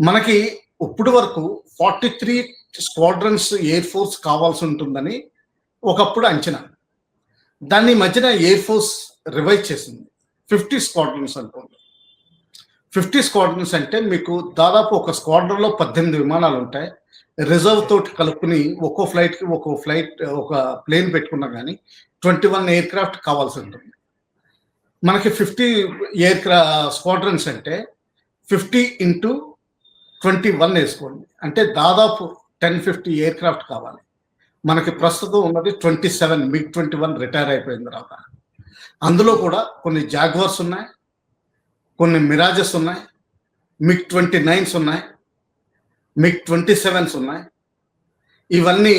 మనకి ఇప్పటి వరకు 43 స్క్వాడ్రన్స్ ఎయిర్ ఫోర్స్ కావాల్సి ఉంటుందని ఒకప్పుడు అంచనా. దాన్ని ఈ మధ్యన ఎయిర్ ఫోర్స్ రివైజ్ చేసింది. 50 స్క్వాడ్రన్స్ అనుకోండి. 50 స్క్వాడ్రన్స్ అంటే మీకు దాదాపు ఒక స్క్వాడ్రన్‌లో 18 విమానాలు ఉంటాయి. రిజర్వ్ తోటి కలుపుకొని ఒక్కో ఒక ప్లేన్ పెట్టుకున్నా గానీ 21 ఎయిర్ క్రాఫ్ట్ కావాల్సి ఉంటుంది. మనకి 50 స్క్వాడ్రన్స్ అంటే 50 ఇంటూ 21 వేసుకోండి. అంటే దాదాపు 1050 ఎయిర్ క్రాఫ్ట్ కావాలి. మనకి ప్రస్తుతం ఉన్నది 27 MiG-21 రిటైర్ అయిపోయిన తర్వాత. అందులో కూడా కొన్ని జాగ్వర్స్ ఉన్నాయి, కొన్ని మిరాజెస్ ఉన్నాయి, MiG-29s ఉన్నాయి, MiG-27s ఉన్నాయి. ఇవన్నీ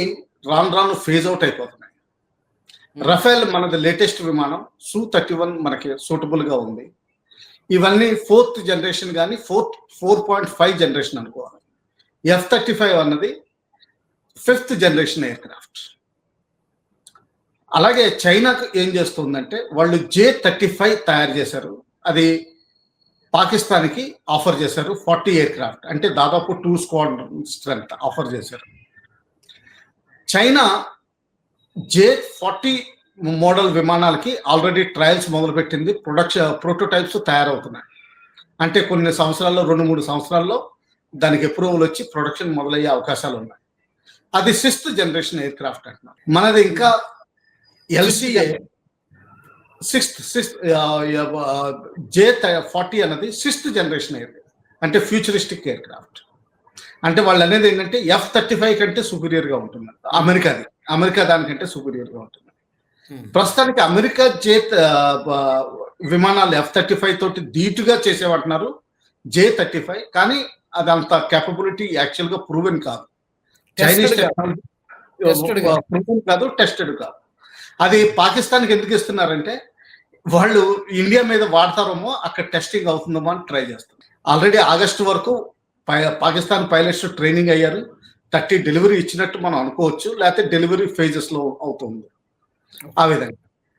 రాను రాను ఫేజ్ అవుట్ అయిపోతున్నాయి. రఫేల్ మనది లేటెస్ట్ విమానం Su-31 మనకి సూటబుల్ గా ఉంది. ఇవన్నీ 4th జనరేషన్ కానీ 4.5 జనరేషన్ అనుకోవాలి. F-35 అన్నది 5th జనరేషన్ ఎయిర్ క్రాఫ్ట్. అలాగే చైనాకు ఏం చేస్తుందంటే వాళ్ళు J-35 తయారు చేశారు. అది పాకిస్తాన్కి ఆఫర్ చేశారు. 40 ఎయిర్ క్రాఫ్ట్ అంటే దాదాపు 2 స్క్వాడ్రన్ స్ట్రెంత్ ఆఫర్ చేశారు. చైనా J-40 మోడల్ విమానాలకి ఆల్రెడీ ట్రయల్స్ మొదలుపెట్టింది. ప్రోటోటైప్స్ తయారవుతున్నాయి. అంటే కొన్ని సంవత్సరాల్లో 2-3 సంవత్సరాల్లో దానికి అప్రూవల్ వచ్చి ప్రొడక్షన్ మొదలయ్యే అవకాశాలు ఉన్నాయి. అది 6th జనరేషన్ ఎయిర్ క్రాఫ్ట్ అంటున్నారు. మనది ఇంకా LCA 6th J-40 అన్నది 6th జనరేషన్ ఎయిర్ అంటే ఫ్యూచరిస్టిక్ ఎయిర్ క్రాఫ్ట్. అంటే వాళ్ళు అనేది ఏంటంటే F-35 కంటే సుపీరియర్ గా ఉంటుంది. అమెరికా దానికంటే సుపీరియర్ గా ఉంటుంది. ప్రస్తుతానికి అమెరికా విమానాలు F-35 తోటి ధీటుగా చేసేవంటున్నారు J-35. కానీ అది అంత కేపబిలిటీ యాక్చువల్ గా ప్రూవెన్ కాదు. చైనీస్ ప్రూవెన్ కాదు, టెస్టెడ్ కాదు. అది పాకిస్తాన్కి ఎందుకు ఇస్తున్నారంటే వాళ్ళు ఇండియా మీద వాడతారేమో, అక్కడ టెస్టింగ్ అవుతుందేమో అని ట్రై చేస్తారు. ఆల్రెడీ ఆగస్టు వరకు పాకిస్తాన్ పైలట్స్ ట్రైనింగ్ అయ్యారు. 30 డెలివరీ ఇచ్చినట్టు మనం అనుకోవచ్చు, లేకపోతే డెలివరీ ఫేజెస్ లో అవుతుంది. ఆ విధంగా